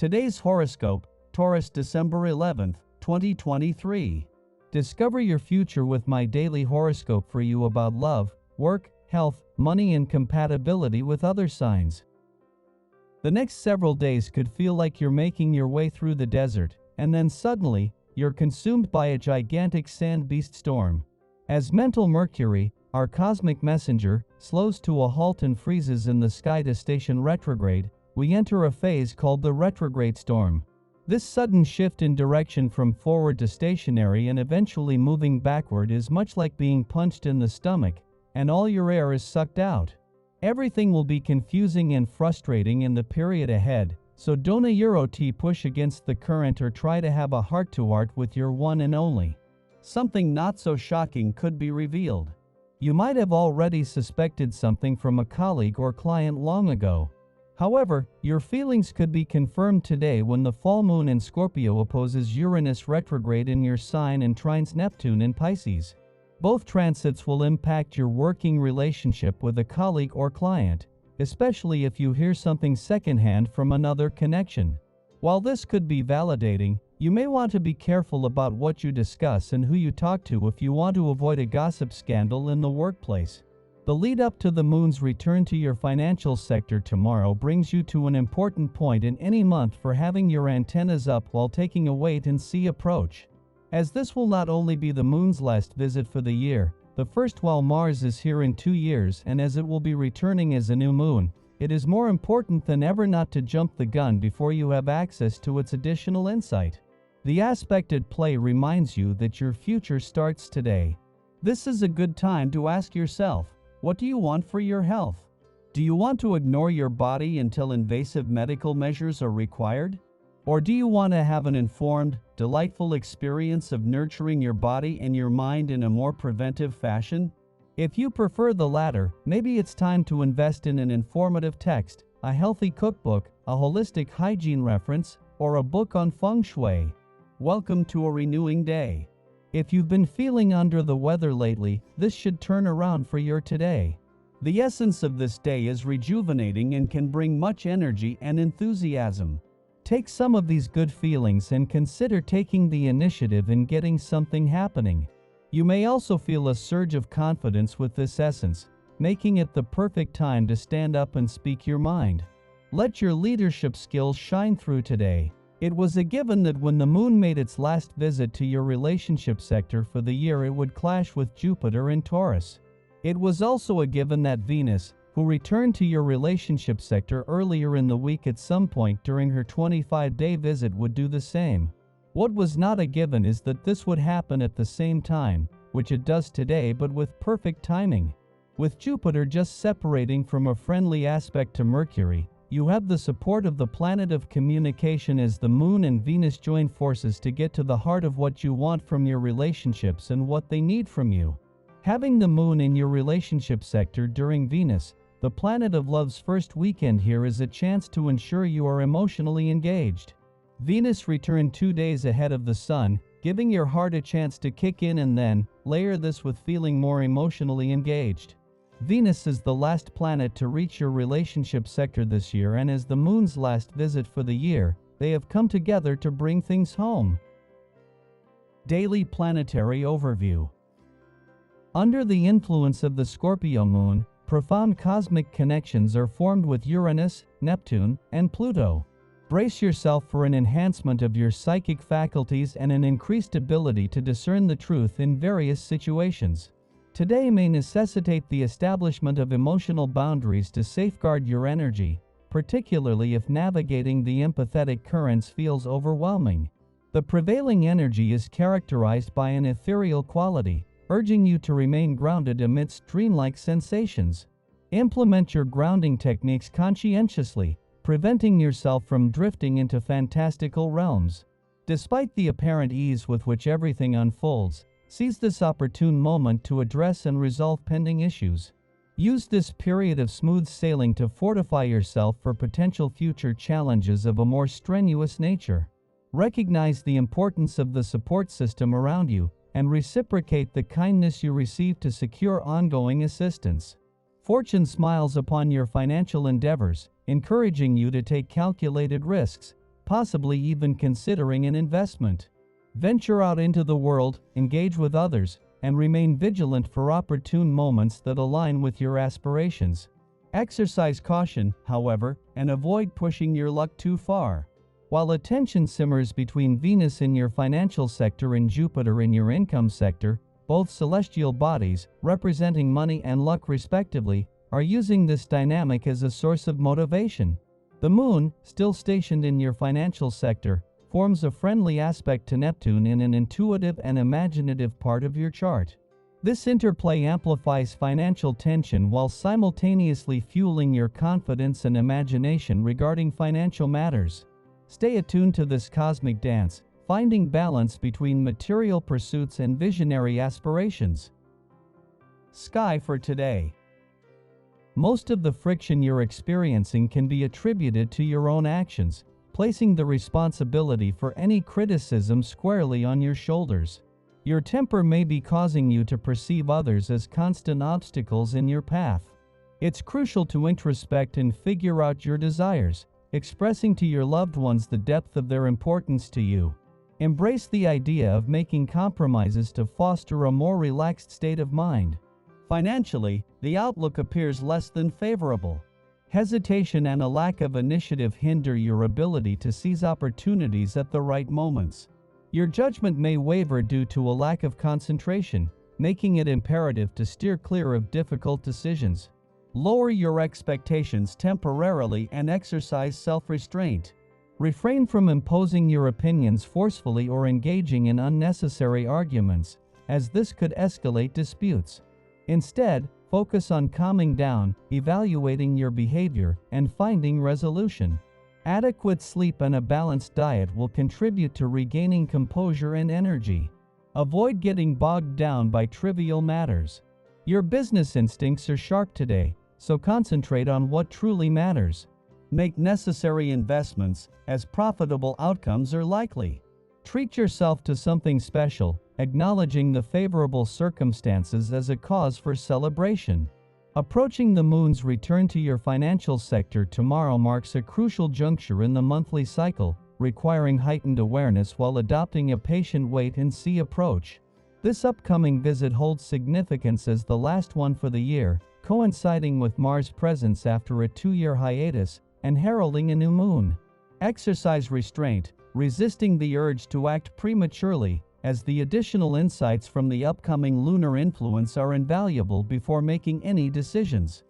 Today's horoscope, Taurus December 11th, 2023. Discover your future with my daily horoscope for you about love, work, health, money and compatibility with other signs. The next several days could feel like you're making your way through the desert, and then suddenly, you're consumed by a gigantic sand beast storm. As mental Mercury, our cosmic messenger, slows to a halt and freezes in the sky to station retrograde, we enter a phase called the retrograde storm. This sudden shift in direction from forward to stationary and eventually moving backward is much like being punched in the stomach, and all your air is sucked out. Everything will be confusing and frustrating in the period ahead, so don't push against the current or try to have a heart-to-heart with your one and only. Something not so shocking could be revealed. You might have already suspected something from a colleague or client long ago. However, your feelings could be confirmed today when the full moon in Scorpio opposes Uranus retrograde in your sign and trines Neptune in Pisces. Both transits will impact your working relationship with a colleague or client, especially if you hear something secondhand from another connection. While this could be validating, you may want to be careful about what you discuss and who you talk to if you want to avoid a gossip scandal in the workplace. The lead up to the moon's return to your financial sector tomorrow brings you to an important point in any month for having your antennas up while taking a wait-and-see approach. As this will not only be the moon's last visit for the year, the first while Mars is here in 2 years, and as it will be returning as a new moon, it is more important than ever not to jump the gun before you have access to its additional insight. The aspect at play reminds you that your future starts today. This is a good time to ask yourself, what do you want for your health? Do you want to ignore your body until invasive medical measures are required? Or do you want to have an informed, delightful experience of nurturing your body and your mind in a more preventive fashion? If you prefer the latter, maybe it's time to invest in an informative text, a healthy cookbook, a holistic hygiene reference, or a book on feng shui. Welcome to a renewing day. If you've been feeling under the weather lately, this should turn around for your today. The essence of this day is rejuvenating and can bring much energy and enthusiasm. Take some of these good feelings and consider taking the initiative in getting something happening. You may also feel a surge of confidence with this essence, making it the perfect time to stand up and speak your mind. Let your leadership skills shine through today. It was a given that when the moon made its last visit to your relationship sector for the year, it would clash with Jupiter in Taurus. It was also a given that Venus, who returned to your relationship sector earlier in the week at some point during her 25-day visit, would do the same. What was not a given is that this would happen at the same time, which it does today, but with perfect timing. With Jupiter just separating from a friendly aspect to Mercury, you have the support of the planet of communication as the moon and Venus join forces to get to the heart of what you want from your relationships and what they need from you. Having the moon in your relationship sector during Venus, the planet of love's first weekend here, is a chance to ensure you are emotionally engaged. Venus returned 2 days ahead of the sun, giving your heart a chance to kick in, and then layer this with feeling more emotionally engaged. Venus is the last planet to reach your relationship sector this year, and as the moon's last visit for the year, they have come together to bring things home. Daily Planetary Overview. Under the influence of the Scorpio moon, profound cosmic connections are formed with Uranus, Neptune, and Pluto. Brace yourself for an enhancement of your psychic faculties and an increased ability to discern the truth in various situations. Today may necessitate the establishment of emotional boundaries to safeguard your energy, particularly if navigating the empathetic currents feels overwhelming. The prevailing energy is characterized by an ethereal quality, urging you to remain grounded amidst dreamlike sensations. Implement your grounding techniques conscientiously, preventing yourself from drifting into fantastical realms. Despite the apparent ease with which everything unfolds, seize this opportune moment to address and resolve pending issues. Use this period of smooth sailing to fortify yourself for potential future challenges of a more strenuous nature. Recognize the importance of the support system around you, and reciprocate the kindness you receive to secure ongoing assistance. Fortune smiles upon your financial endeavors, encouraging you to take calculated risks, possibly even considering an investment. Venture out into the world, engage with others, and remain vigilant for opportune moments that align with your aspirations. Exercise caution, however, and avoid pushing your luck too far. While a tension simmers between Venus in your financial sector and Jupiter in your income sector, both celestial bodies, representing money and luck respectively, are using this dynamic as a source of motivation. The Moon, still stationed in your financial sector, forms a friendly aspect to Neptune in an intuitive and imaginative part of your chart. This interplay amplifies financial tension while simultaneously fueling your confidence and imagination regarding financial matters. Stay attuned to this cosmic dance, finding balance between material pursuits and visionary aspirations. Sky for today. Most of the friction you're experiencing can be attributed to your own actions, placing the responsibility for any criticism squarely on your shoulders. Your temper may be causing you to perceive others as constant obstacles in your path. It's crucial to introspect and figure out your desires, expressing to your loved ones the depth of their importance to you. Embrace the idea of making compromises to foster a more relaxed state of mind. Financially, the outlook appears less than favorable. Hesitation and a lack of initiative hinder your ability to seize opportunities at the right moments. Your judgment may waver due to a lack of concentration, making it imperative to steer clear of difficult decisions. Lower your expectations temporarily and exercise self-restraint. Refrain from imposing your opinions forcefully or engaging in unnecessary arguments, as this could escalate disputes. Instead, focus on calming down, evaluating your behavior, and finding resolution. Adequate sleep and a balanced diet will contribute to regaining composure and energy. Avoid getting bogged down by trivial matters. Your business instincts are sharp today, so concentrate on what truly matters. Make necessary investments, as profitable outcomes are likely. Treat yourself to something special, acknowledging the favorable circumstances as a cause for celebration. Approaching the Moon's return to your financial sector tomorrow marks a crucial juncture in the monthly cycle, requiring heightened awareness while adopting a patient wait-and-see approach. This upcoming visit holds significance as the last one for the year, coinciding with Mars' presence after a 2-year hiatus, and heralding a new moon. Exercise restraint, resisting the urge to act prematurely, as the additional insights from the upcoming lunar influence are invaluable before making any decisions.